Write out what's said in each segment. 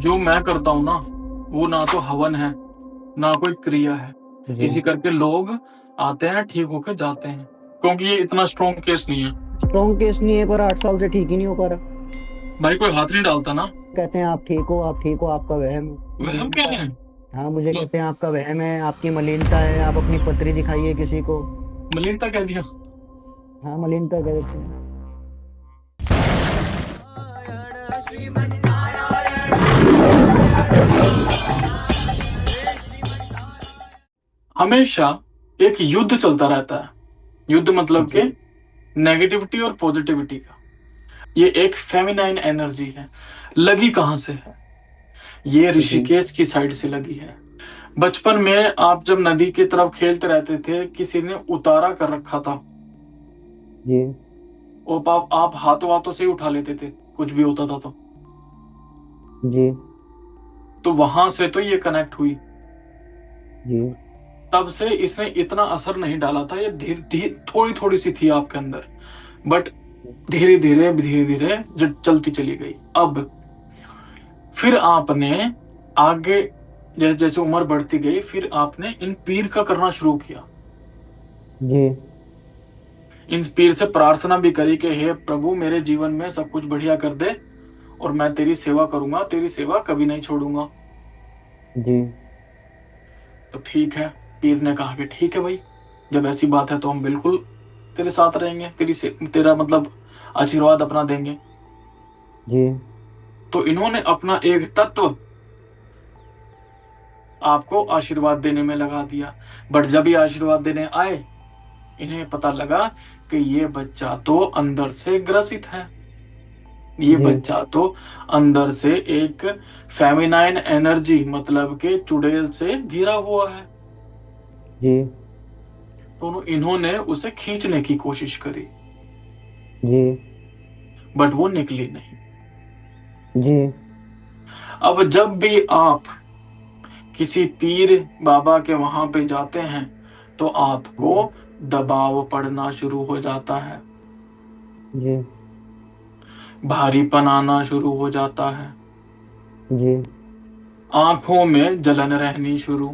जो मैं करता हूँ ना, वो ना तो हवन है ना कोई क्रिया है। जी। इसी करके लोग आते हैं, ठीक होके जाते हैं, क्योंकि ये इतना स्ट्रॉन्ग केस नहीं है। स्ट्रॉन्ग केस नहीं है, पर 8 साल से ठीक ही नहीं हो पा रहा। भाई कोई हाथ नहीं डालता ना। कहते हैं आप ठीक हो, आप ठीक हो, आपका वहम है, वहम क्या मलिनता है। है? हाँ, मुझे लो, कहते हैं आपका वहम है, आपकी मलिनता है, आप अपनी पत्री दिखाइए किसी को। मलिनता कह दिया? हाँ, मलिनता कह देते हैं। हमेशा एक युद्ध चलता रहता है। युद्ध मतलब जी। के नेगेटिविटी और पॉजिटिविटी का। ये एक फेमिनाइन एनर्जी है। लगी कहां से है? ये जी। ऋषिकेश की साइड से लगी है। बचपन में आप जब नदी की तरफ खेलते रहते थे, किसी ने उतारा कर रखा था, जी। और आप हाथों हाथों से ही उठा लेते थे, कुछ भी होता था जी। तो वहां से तो ये कनेक्ट हुई। जी। तब से इसने इतना असर नहीं डाला था, ये धीरे धीरे थोड़ी थोड़ी सी थी आपके अंदर, बट धीरे धीरे धीरे धीरे जो चलती चली गई। अब फिर आपने आगे, जैसे जैसे उम्र बढ़ती गई, फिर आपने इन पीर का करना शुरू किया। जी। इन पीर से प्रार्थना भी करी कि हे प्रभु, मेरे जीवन में सब कुछ बढ़िया कर दे, और मैं तेरी सेवा करूंगा, तेरी सेवा कभी नहीं छोड़ूंगा। जी। तो ठीक है, पीर ने कहा कि ठीक है भाई, जब ऐसी बात है तो हम बिल्कुल तेरे साथ रहेंगे, तेरा मतलब आशीर्वाद अपना देंगे। जी। तो इन्होंने अपना एक तत्व आपको आशीर्वाद देने में लगा दिया। बट जब ये आशीर्वाद देने आए, इन्हें पता लगा कि ये बच्चा तो अंदर से ग्रसित है। ये जी। बच्चा तो अंदर से एक फेमिनाइन एनर्जी मतलब के चुड़ैल से घिरा हुआ है। जी। तो इन्होंने उसे खींचने की कोशिश करी, जी। बट वो निकली नहीं। जी। अब जब भी आप किसी पीर बाबा के वहां पे जाते हैं, तो आपको जी। दबाव पड़ना शुरू हो जाता है, जी। भारीपन आना शुरू हो जाता है, जी। आंखों में जलन रहनी शुरू,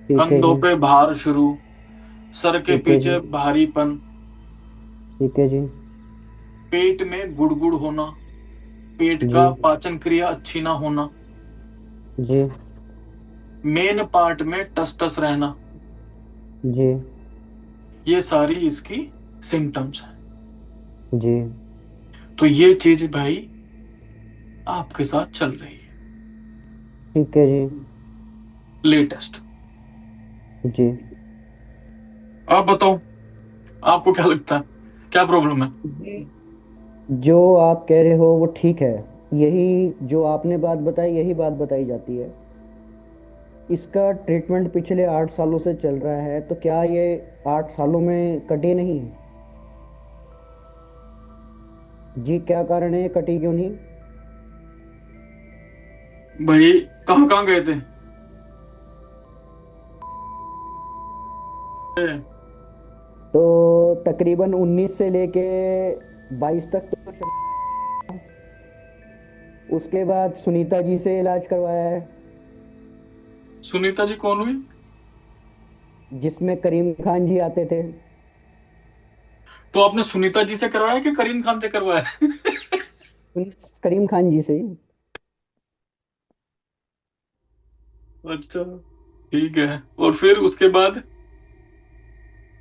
ठीक है कंधों जी। पे भार शुरू, सर के ठीक है जी। पीछे भारीपन, ठीक है जी। पेट में गुड़गुड़ होना, पेट जी। का पाचन क्रिया अच्छी ना होना, जी। मेन पार्ट में टस टस रहना, जी। ये सारी इसकी सिम्टम्स हैं। जी। तो ये चीज भाई आपके साथ चल रही है, ठीक है जी। लेटेस्ट। जी। आप बताओ, आपको क्या लगता है, क्या प्रॉब्लम है? जी। जो आप कह रहे हो वो ठीक है। यही जो आपने बात बताई, यही बात बताई जाती है। इसका ट्रीटमेंट पिछले 8 सालों से चल रहा है, तो क्या ये 8 सालों में कटी नहीं? जी, क्या कारण है, ये कटी क्यों नहीं? भाई कहाँ कहाँ गए थे? तो तकरीबन 19 से लेके 22 तक तो उसके बाद सुनीता जी से इलाज करवाया है, सुनीता जी कौन हुई? जिसमें करीम खान जी आते थे। तो आपने सुनीता जी से करवाया कि करीम खान से करवाया? करीम खान जी से ही। अच्छा, ठीक है। और फिर उसके बाद?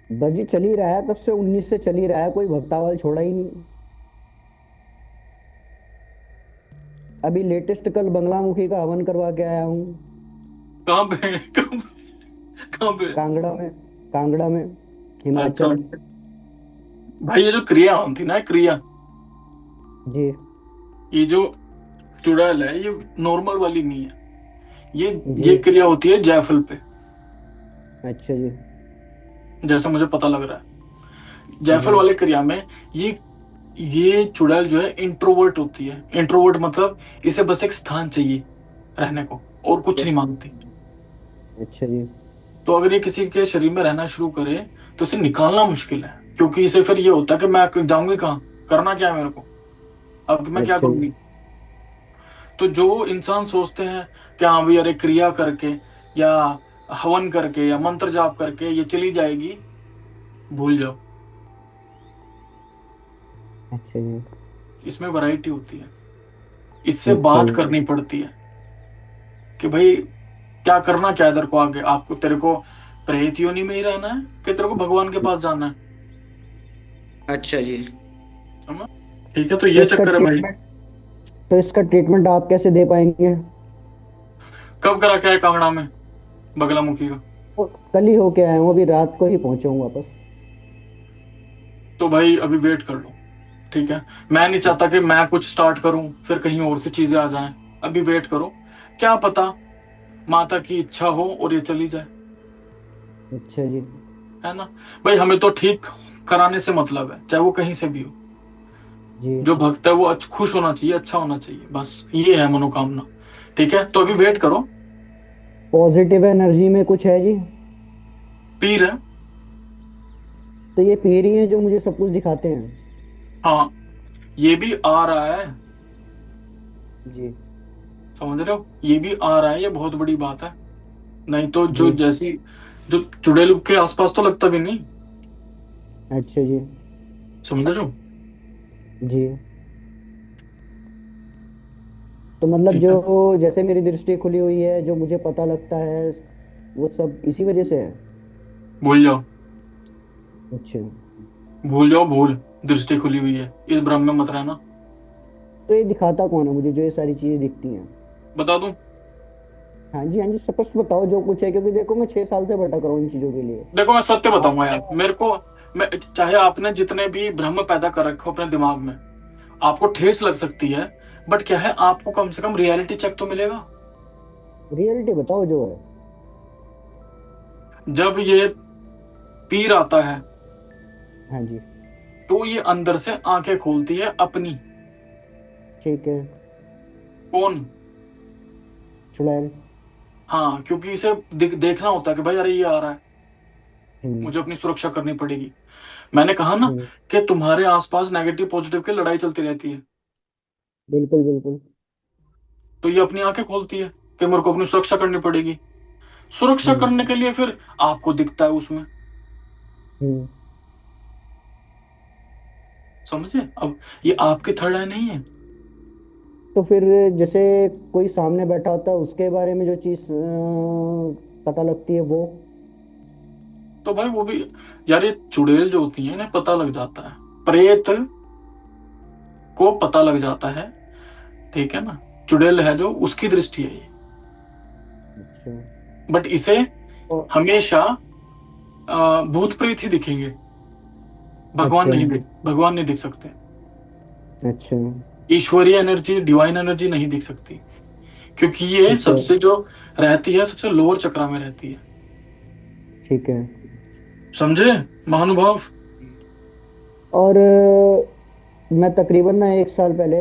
बस जी, चल ही रहा है, तब से 19 से चल ही रहा है, कोई भक्तावाल छोड़ा ही नहीं। अभी लेटेस्ट कल बंगलामुखी का हवन करवा के आया हूँ। कहाँ पे? कहाँ पे? कांगड़ा में। कांगड़ा में। अच्छा हिमाचल। भाई, ये जो क्रिया होती ना, क्रिया, जी। ये जो चुड़ैल है, ये नॉर्मल वाली नहीं है। ये जी। ये क्रिया होती है जायफल पे, अच्छा जी। जैसा मुझे पता लग रहा है। जी। जायफल वाले क्रिया में ये चुड़ैल जो है इंट्रोवर्ट होती है। इंट्रोवर्ट मतलब इसे बस एक स्थान चाहिए रहने को, और कुछ अच्छा। नहीं मांगती। अच्छा जी। तो अगर ये किसी के शरीर में रहना शुरू करे, तो इसे निकालना मुश्किल है, क्योंकि इसे फिर ये होता है कि मैं जाऊंगी कहाँ, करना क्या है मेरे को, अब मैं क्या अच्छा जी। करूंगी। तो जो इंसान सोचते हैं कि हाँ भाई अरे क्रिया करके या हवन करके या मंत्र जाप करके ये चली जाएगी, भूल जाओ। अच्छा जी। इसमें वैरायटी होती है, इससे अच्छा बात जी। करनी पड़ती है कि भाई क्या करना, क्या है तेरे को आगे, आपको तेरे को प्रेत योनि में ही रहना है कि तेरे को भगवान के पास जाना है। अच्छा जी। समझ? ठीक है, तो तो ये इसका चक्कर है भाई। ट्रीटमेंट तो इसका ट्रीटमेंट आप कैसे दे पाएंगे? कब करा क्या है कांगड़ा में बगलामुखी का? वो कल ही होके आया हूँ, अभी रात को ही पहुंचा हूँ वापस। तो भाई अभी वेट कर लो, ठीक है? मैं नहीं चाहता कि मैं कुछ स्टार्ट करूं फिर कहीं और से चीजें आ जाएं। अभी वेट करो, क्या पता माता की इच्छा हो और ये चली जाए, अच्छा जी। है ना? भाई हमें तो ठीक कराने से मतलब है, चाहे वो कहीं से भी हो। जी। जो भक्त है वो खुश होना चाहिए, अच्छा होना चाहिए, बस ये है मनोकामना। ठीक है, तो अभी वेट करो। पॉजिटिव एनर्जी में कुछ है जी? पीर है। तो ये पीर ही हैं जो मुझे सब कुछ दिखाते हैं? हाँ, ये भी आ रहा है। जी। समझ रहे हो, ये भी आ रहा है, ये बहुत बड़ी बात है। नहीं तो जो जी। जैसी जो चुड़ैल के आसपास तो लगता भी नहीं। अच्छा जी। समझ रहे हो? जी। तो मतलब ठीक है, जो जैसे मेरी दृष्टि खुली हुई है, जो मुझे पता लगता है, वो सब इसी वजह से है? भूल जाओ। अच्छा। भूल जाओ, भूल। दृष्टि खुली हुई है, इस भ्रम में मत रहना। तो ये दिखाता कौन है मुझे जो ये सारी चीजें दिखती हैं? बता दूं? हाँ जी, हाँ जी, स्पष्ट बताओ जो कुछ है, क्योंकि देखो मैं 6 साल से भटक रहा हूँ इन चीजों के लिए। देखो मैं सत्य आप। बताऊंगा यार, मेरे को, मैं चाहे आपने जितने भी भ्रम पैदा कर रखे हो अपने दिमाग में, आपको ठेस लग सकती है, बट क्या है, आपको कम से कम रियलिटी चेक तो मिलेगा। रियलिटी बताओ जो है। जब ये पीर आता है हाँ जी। तो ये अंदर से आंखें खोलती है अपनी। ठीक है। कौन? चुड़ैल। हाँ, क्योंकि इसे देखना होता है कि भाई अरे ये आ रहा है, हम्म। मुझे अपनी सुरक्षा करनी पड़ेगी। मैंने कहा ना हम्म। कि तुम्हारे आसपास नेगेटिव पॉजिटिव की लड़ाई चलती रहती है। बिल्कुल बिल्कुल। तो ये अपनी आंखें खोलती है कि मेरे को अपनी सुरक्षा करनी पड़ेगी। सुरक्षा हम्म। करने के लिए फिर आपको दिखता है उसमें। हम्म। समझे? अब ये आपकी थर्ड आई नहीं है। तो फिर जैसे कोई सामने बैठा होता है उसके बारे में जो चीज पता लगती है वो? तो भाई वो भी, यार ये चुड़ैल जो होती है इन्हें पता लग जाता है, प्रेत को पता लग जाता है, ठीक है ना? चुड़ैल है जो, उसकी दृष्टि है ये। अच्छा। बट इसे और। हमेशा भूत प्रेत ही दिखेंगे, अच्छा। भगवान नहीं दिख सकते। अच्छा। ईश्वरीय एनर्जी, डिवाइन एनर्जी नहीं दिख सकती, क्योंकि ये ठीक है। सबसे जो रहती है सबसे लोअर चक्रा में रहती है। ठीक है। समझे महानुभाव? और मैं तकरीबन ना 1 साल पहले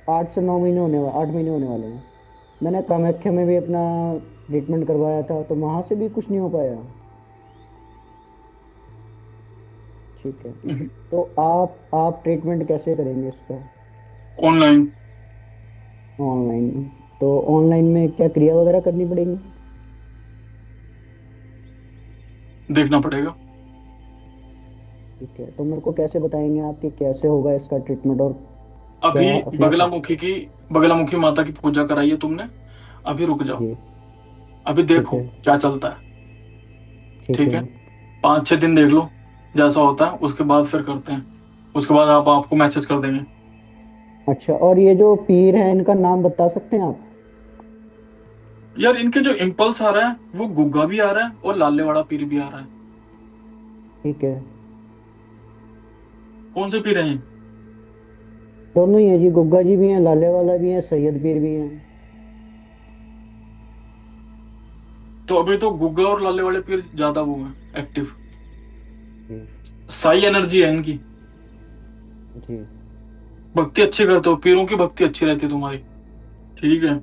8 से 9 महीने 8 महीने होने वाले हैं, मैंने कामाख्या में भी अपना ट्रीटमेंट करवाया था, तो वहां से भी कुछ नहीं हो पाया। ठीक है। तो आप ट्रीटमेंट कैसे करेंगे इसका? ऑनलाइन। ऑनलाइन? तो ऑनलाइन में क्या क्रिया वगैरह करनी पड़ेगी? देखना पड़ेगा। ठीक है, तो मेरे को कैसे बताएंगे आप कि कैसे होगा इसका ट्रीटमेंट, और अभी क्या अपना बगलामुखी की, बगलामुखी माता की पूजा कराई है तुमने, अभी रुक जाओ। जी। अभी ठीक देखो है। क्या चलता है। ठीक ठीक है। है, 5-6 दिन देख लो, जैसा होता है उसके बाद फिर करते हैं। उसके बाद आप आपको मैसेज कर देंगे। अच्छा, और ये जो पीर है इनका नाम बता सकते हैं आप? यार इनके जो इम्पल्स आ रहा है वो गुग्गा भी आ रहा है और लाले वाला पीर भी आ रहा है। ठीक है। कौन से पीर हैं? दोनों ही है जी, गुग्गा जी भी हैं, लाले वाला भी है, सैयद पीर भी हैं। तो अभी तो गुग्गा और लाले वाले पीर ज्यादा वो है एक्टिव। जी। साई एनर्जी है इनकी। जी। भक्ति अच्छी करते हो, पीरों की भक्ति अच्छी रहती है तुम्हारी। ठीक है,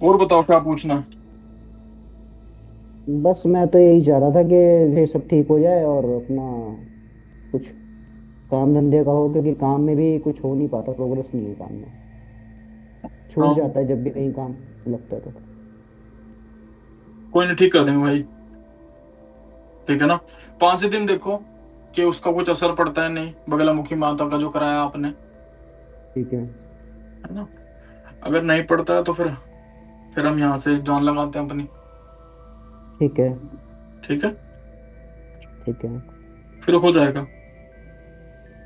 और बताओ क्या पूछना है? बस मैं तो यही चाह रहा था कि ये सब ठीक हो जाए और अपना कुछ काम धंधे का हो, क्योंकि काम में भी कुछ हो नहीं पाता, प्रोग्रेस नहीं है काम में, छूट हाँ जाता है जब भी कहीं काम लगता है तो। कोई नहीं, ठीक कर देंगे भाई। ठीक है ना। 5 दिन देखो कि उसका कुछ असर पड़ता है नहीं, बगलामुखी माता का जो कराया आपने, ठीक है। है ना। अगर नहीं पड़ता है तो फिर हम यहाँ से जान लगाते हैं अपनी। ठीक है। ठीक है। ठीक है। फिर हो जाएगा।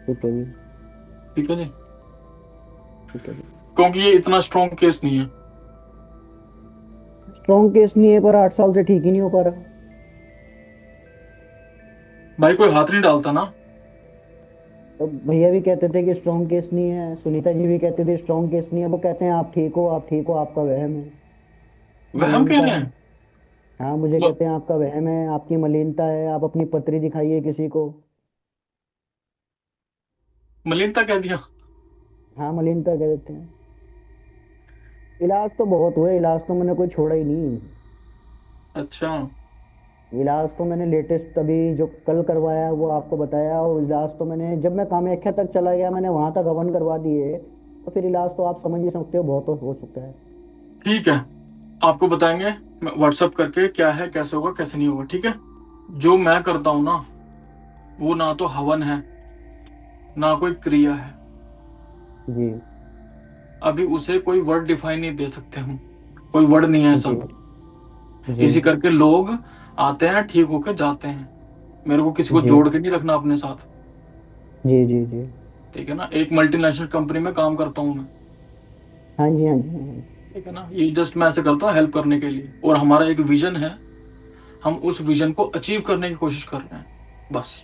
ठीक है जी। ठीक है जी। ठीक है जी। क्योंकि ये इतना स्ट्रॉन्ग केस नहीं है। स्ट्रॉन्ग केस नहीं है, पर 8 साल से ठीक ही नहीं हो पा रहा। भाई कोई हाथ नहीं डालता ना। तो भैया भी कहते थे कि स्ट्रॉन्ग केस नहीं है, सुनीता जी भी कहते थे स्ट्रॉन्ग केस नहीं है, वो कहते हैं आप ठीक हो, आप ठीक हो, आपका वहम है, वहम कह मलिनता रहे है। हैं। हाँ, मुझे वो कहते हैं आपका वहम है, आपकी मलिनता है, आप अपनी पत्री दिखाइए किसी को। मलिनता कह दिया। हाँ, मलिनता कह देते हैं। इलाज तो बहुत हुए, इलाज तो मैंने कोई छोड़ा ही नहीं। अच्छा। इलाज तो मैंने लेटेस्ट अभी जो कल करवाया वो आपको बताया, और इलाज तो मैंने जब मैं कामाख्या तक चला गया, मैंने वहां तक हवन करवा दिए, तो फिर इलाज तो आप समझ ही सकते हो, बहुत हो चुका है। ठीक है, आपको बताएंगे व्हाट्सअप करके क्या है, कैसे होगा, कैसे नहीं होगा। ठीक है। जो मैं करता हूं ना, वो ना तो हवन है, ना कोई क्रिया है। जी। अभी उसे कोई वर्ड डिफाइन नहीं दे सकते हम, कोई वर्ड नहीं है ऐसा। जी। जी। इसी करके लोग आते हैं, ठीक होके जाते हैं। मेरे को किसी को जी। जोड़ के नहीं रखना अपने साथ। जी। जी। जी। ठीक है ना। एक मल्टीनेशनल कंपनी में काम करता हूँ मैं। हाँ जी, हाँ जी, हाँ जी। ठीक है ना। ये जस्ट मैं ऐसे करता हूँ हेल्प करने के लिए, और हमारा एक विजन है, हम उस विजन को अचीव करने की कोशिश कर रहे हैं, बस।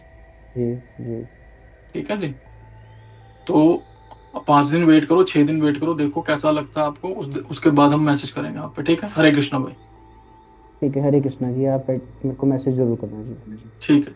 जी। जी। ठीक है जी। तो 5 दिन वेट करो, 6 दिन वेट करो, देखो कैसा लगता है आपको, उसके बाद हम मैसेज करेंगे आप पे। ठीक है। हरे कृष्णा भाई। ठीक है, हरे कृष्णा जी, आप मेरे को मैसेज जरूर करना जी। ठीक है।